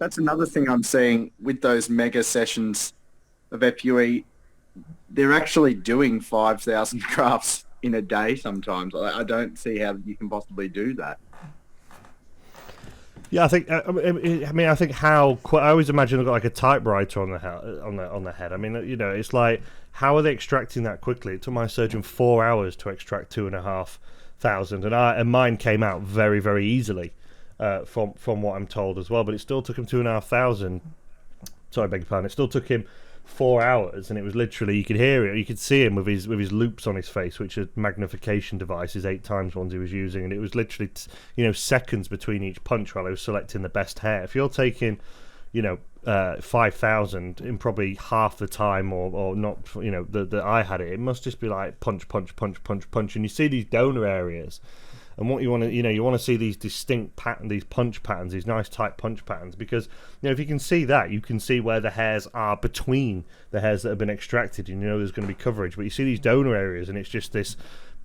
that's another thing I'm seeing with those mega sessions of FUE. They're actually doing 5,000 grafts in a day sometimes. I don't see how you can possibly do that. Yeah, I think. I think how. I always imagine they've got like a typewriter on the head. I mean, it's like, how are they extracting that quickly? It took my surgeon 4 hours to extract 2,500, and mine came out very, very easily, from what I'm told as well. But it still took him 2,500. Sorry, I beg your pardon. It still took him 4 hours, and it was literally, you could hear it, you could see him with his loops on his face, which are magnification devices, 8 times ones he was using, and it was literally seconds between each punch while he was selecting the best hair. If you're taking 5,000 in probably half the time, or not, that I had it must just be like punch, punch, punch, punch, punch, and you see these donor areas. And what you want to, see these distinct these punch patterns, these nice tight punch patterns, because if you can see that, you can see where the hairs are between the hairs that have been extracted. And there's going to be coverage, but you see these donor areas, and it's just this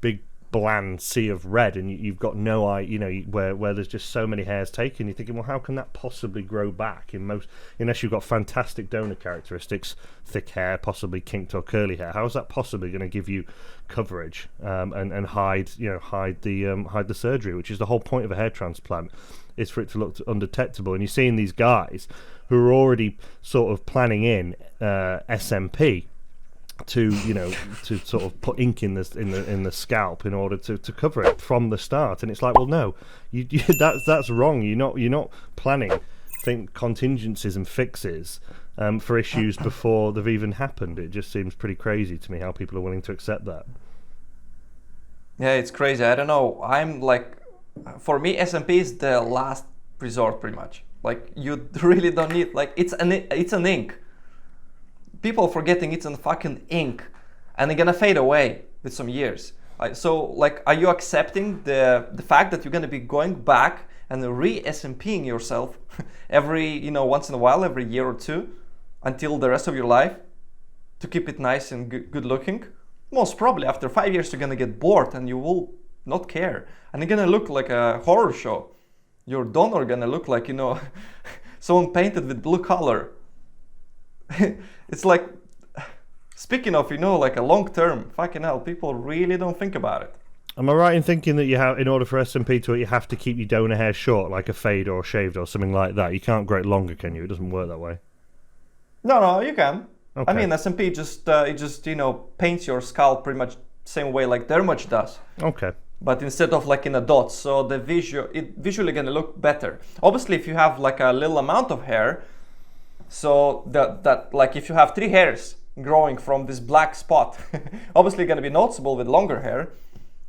big bland sea of red, and you've got no eye, where there's just so many hairs taken. You're thinking, well, how can that possibly grow back unless you've got fantastic donor characteristics, thick hair, possibly kinked or curly hair? How is that possibly going to give you coverage and hide the surgery, which is the whole point of a hair transplant, is for it to look undetectable? And you're seeing these guys who are already sort of planning in SMP to sort of put ink in the scalp in order to cover it from the start. And it's like, well, no, that's wrong. You're not planning contingencies and fixes for issues before they've even happened. It just seems pretty crazy to me how people are willing to accept that. Yeah, it's crazy. I don't know. I'm like, for me, SMP is the last resort, pretty much. Like, you really don't need, like, it's an ink. People forgetting it's a fucking ink, and they're gonna fade away with some years. So, like, are you accepting the fact that you're gonna be going back and re-SMPing yourself every, once in a while, every year or two, until the rest of your life, to keep it nice and good looking? Most probably after 5 years you're gonna get bored and you will not care, and you're gonna look like a horror show. Your donor gonna look like, someone painted with blue color. It's like, speaking of, like a long term, fucking hell, people really don't think about it. Am I right in thinking that in order for SMP to work, you have to keep your donor hair short, like a fade or shaved or something like that? You can't grow it longer, can you? It doesn't work that way. No, you can. Okay. I mean, SMP just paints your scalp pretty much same way like Dermage does. Okay. But instead of like in a dot, so it visually gonna look better. Obviously, if you have like a little amount of hair, so that like if you have 3 hairs growing from this black spot, obviously going to be noticeable with longer hair.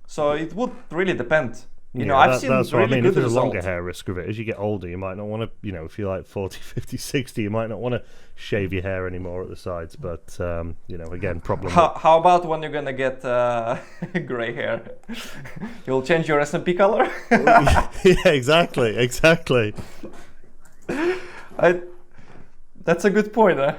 So it would really depend. I've seen that's really what I mean. good if there's results. a longer hair risk of it, as you get older, you might not want to, if you're like 40, 50, 60, you might not want to shave your hair anymore at the sides. But, again, problem. How about when you're going to get gray hair? You'll change your SMP color? Yeah, exactly. That's a good point, huh?